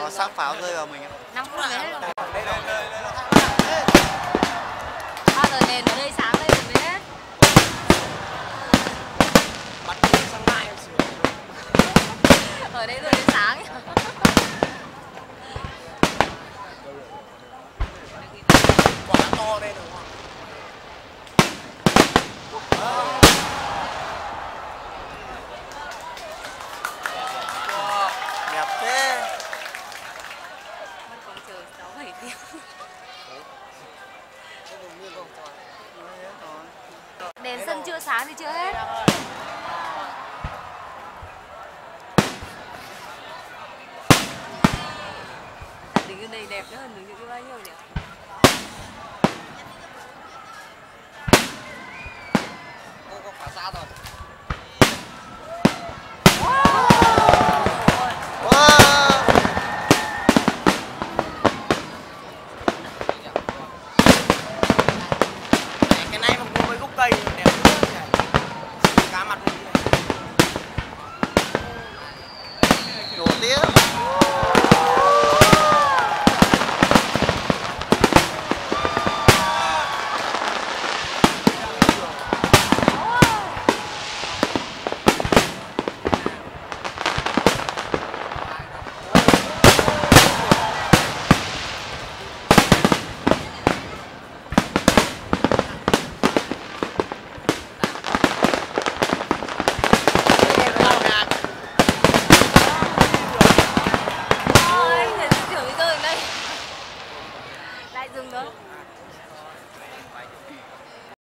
có xác pháo rơi vào mình không? 5 phút nữa hết rồi. Bao giờ đèn ở đây sáng lên rồi mới hết. Bắt đi sang mai em sửa. Ở đây rồi đến sáng. Quả to đây đúng không? Đẹp thế. Mất còn chờ 6-7 tiếng. Đèn sân chưa sáng thì chưa hết. Đứng ở đây đẹp nữa hơn đứng cái bao nhiêu nhỉ? Cô có phá xa rồi. Cái này mà cô mới gốc cây đẹp nữa. Cá mặt Nổ tiếng.